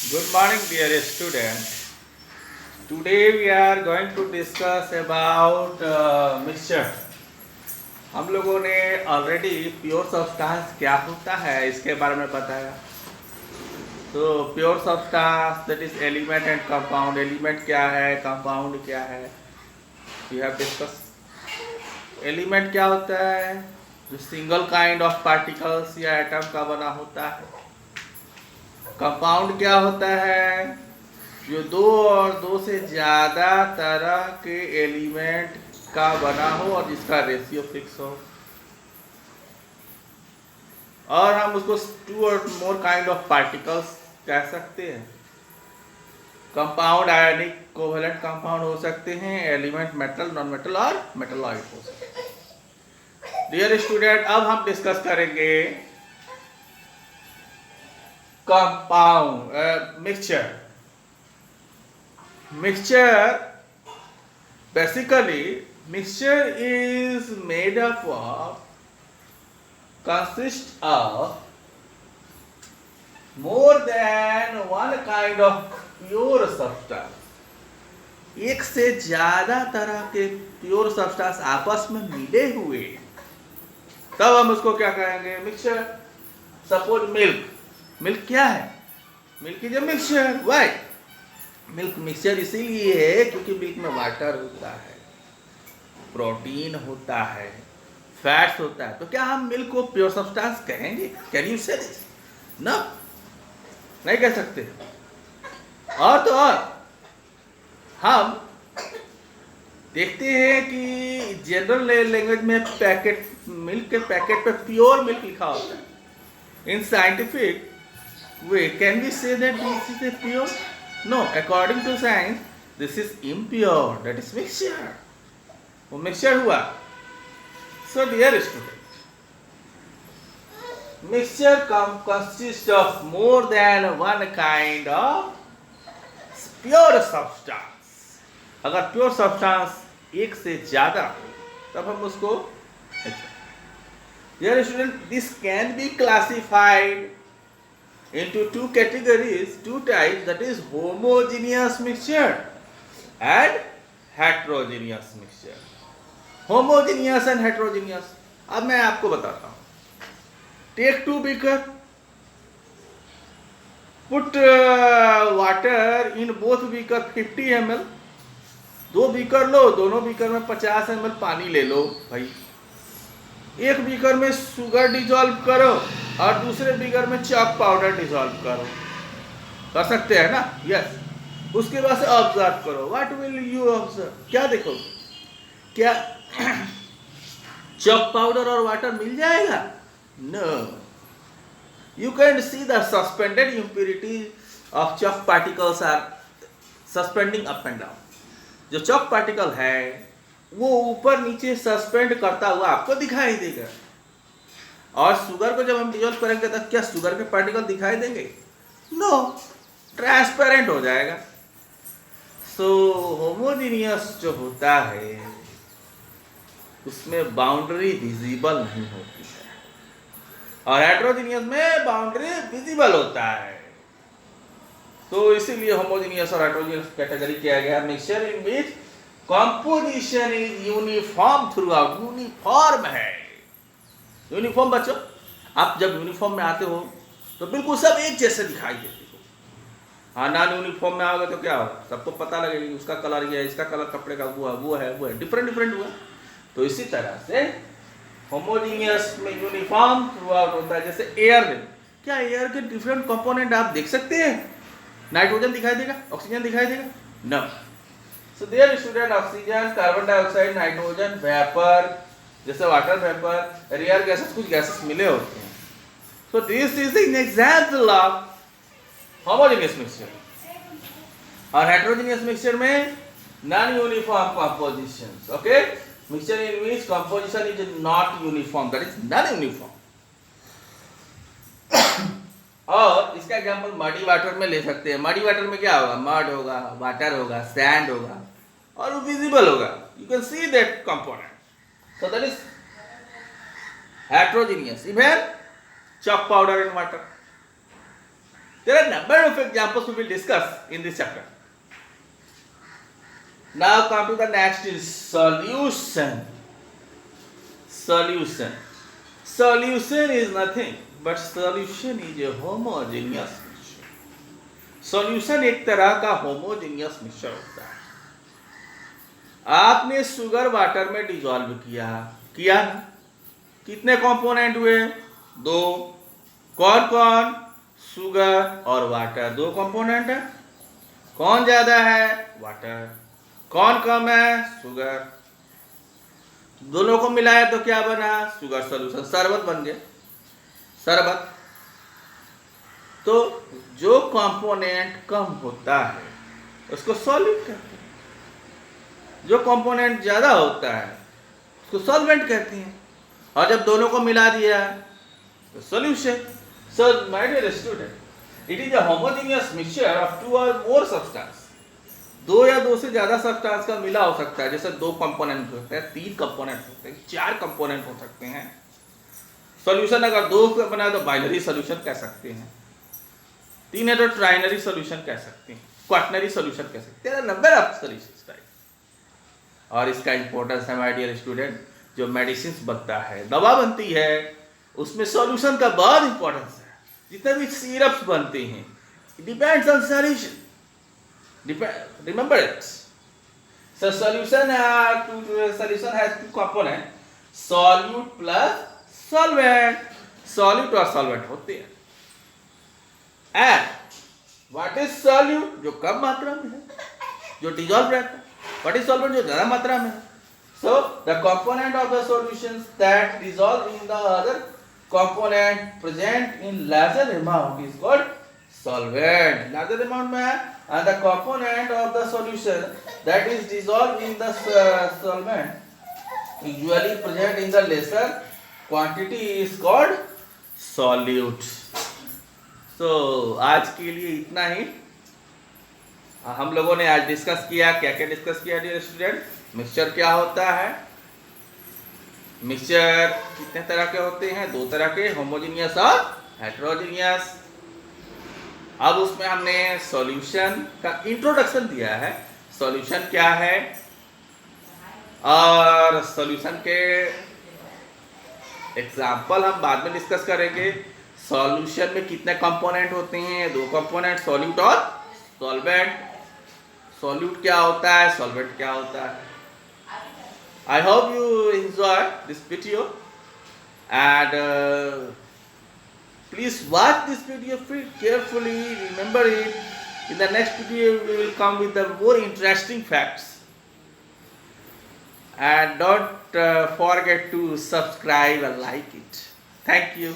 Good morning, dear student. Today we are going to discuss about mixture. हम लोगों ने already pure substance क्या होता है इसके बारे में बताया. तो pure substance that is element and compound. Element क्या है, कंपाउंड क्या है, वी हैव डिस्कस. एलिमेंट क्या होता है, जो सिंगल काइंड ऑफ पार्टिकल्स या एटम का बना होता है. कंपाउंड क्या होता है, जो दो और दो से ज़्यादा तरह के एलिमेंट का बना हो और जिसका रेशियो फिक्स हो. और हम उसको टू और मोर काइंड ऑफ पार्टिकल्स कह सकते हैं. कंपाउंड आयनिक कोवेलेंट कंपाउंड हो सकते हैं, एलिमेंट मेटल, नॉन मेटल और मेटलॉइड हो सकते हैं. डियर स्टूडेंट, अब हम डिस्कस करेंगे compound mixture. Basically mixture is made up of, consists of more than one kind of pure substance. एक से ज्यादा तरह के प्योर सब्सटेंस आपस में मिले हुए, तब हम उसको क्या कहेंगे, मिक्सचर. सपोज मिल्क क्या है, milk is a mixture. Why milk mixture इसीलिए है क्योंकि मिल्क में वाटर होता है, प्रोटीन होता है, फैट्स होता है. तो क्या हम मिल्क को प्योर सब्सटेंस कहेंगे? कैन यू से दिस? नो, नहीं कह सकते. और तो और हम देखते हैं कि जनरल लैंग्वेज में पैकेट मिल्क के पैकेट पे प्योर मिल्क लिखा होता है. In scientific way can we say that this is a pure? No, according to science, this is impure. That is mixture. वो mixture हुआ. So dear student, mixture consists of more than one kind of pure substance. अगर pure substance एक से ज्यादा तब हम उसको. Dear student, this can be classified into two categories, two types, that is homogeneous mixture and heterogeneous mixture. Homogeneous and heterogeneous. अब मैं आपको बताता हूँ. Take two beaker, put water in both beaker 50 ml. दो बीकर लो, दोनों beaker में 50 ml पानी ले लो भाई. एक बीकर में शुगर डिजॉल्व करो और दूसरे बीकर में चॉक पाउडर डिजॉल्व करो. कर सकते हैं ना? यस. उसके बाद से ऑब्जर्व करो. What will you observe? क्या देखो, क्या चॉक पाउडर और वाटर मिल जाएगा? No. You can see the suspended impurity of chalk particles are suspending up and down. जो चॉक पार्टिकल है वो ऊपर नीचे सस्पेंड करता हुआ आपको दिखाई देगा. और शुगर को जब हम डिजोल्व करेंगे तब क्या शुगर के पार्टिकल दिखाई देंगे? नो, ट्रांसपेरेंट हो जाएगा. सो होमोजेनियस जो होता है उसमें बाउंड्री विजिबल नहीं होती है, और हेटेरोजेनियस में बाउंड्री विजिबल होता है. तो इसीलिए होमोजेनियस और हेटेरोजेनियस कैटेगरी किया गया. Mixture in which composition is uniform through out. Uniform है. यूनिफॉर्म बच्चों, आप जब यूनिफॉर्म में आते हो तो बिल्कुल सब एक जैसे दिखाई देते हो. हाँ, नॉन यूनिफॉर्म में आओगे तो क्या होगा, सबको पता लगेगा कि उसका कलर ये है, इसका कलर कपड़े का वो है, डिफरेंट हुआ. तो इसी तरह से होमोजेनियस में यूनिफॉर्म थ्रू आउट होता है. जैसे एयर में, क्या एयर के डिफरेंट कंपोनेंट आप देख सकते हैं? नाइट्रोजन दिखाई देगा, ऑक्सीजन दिखाई देगा? No. So there student, oxygen, carbon dioxide, nitrogen, vapour, जैसे वाटर वेपर, रेयर गैसेस, कुछ गैसेस मिले होते हैं. So this is an example of homogeneous mixture. और हेटेरोजेनियस मिक्सचर में non uniform compositions. Okay, mixture in which composition is not uniform, that is non uniform. और इसका example muddy water में ले सकते हैं. मडी वाटर में क्या होगा? मड होगा, वाटर होगा, सैंड होगा और वो विजिबल होगा. You can see that component. So that is heterogeneous. Even chalk powder in water. There are a number of examples we will discuss in this chapter. Now come to the next is solution. Solution. Solution is nothing but solution is a homogeneous mixture. Solution एक तरह का homogeneous mixture होता है. आपने sugar water में dissolve किया ना, कितने कंपोनेंट हुए? 2. कौन कौन? शुगर और वाटर, 2 कंपोनेंट है. कौन ज्यादा है? वाटर. कौन कम है? शुगर. दोनों को मिलाया तो क्या बना? शुगर सॉल्यूशन, शरबत बन गया. शरबत. तो जो कंपोनेंट कम होता है उसको सॉल्यूट कहते हैं, जो कंपोनेंट ज्यादा होता है उसको सॉल्वेंट कहते हैं, और जब दोनों को मिला दिया तो solution. So my dear student, it is a homogeneous mixture of 2 और मोर सब्सटेंस. 2 या 2 से ज्यादा सब्सटेंस का मिला हो सकता है. जैसे 2 कंपोनेंट होते हैं, 3 कंपोनेंट होते हैं, 4 कंपोनेंट हो सकते हैं. सॉल्यूशन अगर 2 का बना तो बाइनरी सॉल्यूशन कह सकते हैं, 3 है तो ट्राइनरी सॉल्यूशन कह सकते हैं, क्वाटनरी सॉल्यूशन कह सकते हैं. Number of solutions type. और इसका इंपॉर्टेंस है माय डियर स्टूडेंट, जो मेडिसिन बनता है, दवा बनती है, उसमें सॉल्यूशन का बहुत इंपॉर्टेंस है. जितने भी सिरप्स बनते हैं, it depends on solution. Remember it. So solution has 2 component, solute plus solvent. Solute और solvent होते हैं. And what is solute? जो कम मात्रा में है, जो dissolve रहता है. What is solvent? जो ज्यादा मात्रा में है. So the component of the solutions that dissolve in the other component present in larger amount is called solvent. Larger amount में है, and the component of the solution that is dissolved in the solvent usually present in the lesser quantity is called solute. So आज के लिए इतना ही. हम लोगों ने आज डिस्कस किया, क्या क्या डिस्कस किया डियर स्टूडेंट? मिक्सचर क्या होता है, मिक्सचर कितने तरह के होते हैं? 2 तरह के, होमोजेनियस और हेटेरोजेनियस. अब उसमें हमने सॉल्यूशन का इंट्रोडक्शन दिया है, सॉल्यूशन क्या है, और सॉल्यूशन के एग्जाम्पल हम बाद में डिस्कस करेंगे. सॉल्यूशन में कितने कंपोनेंट होते हैं? 2 कंपोनेंट, सॉल्यूट और सॉल्वेंट. सॉल्यूट क्या होता है, सॉल्वेंट क्या होता है. I hope you enjoy this video and please watch this video carefully. Remember it. In the next video we will come with the more interesting facts. And don't forget to subscribe and like it. Thank you.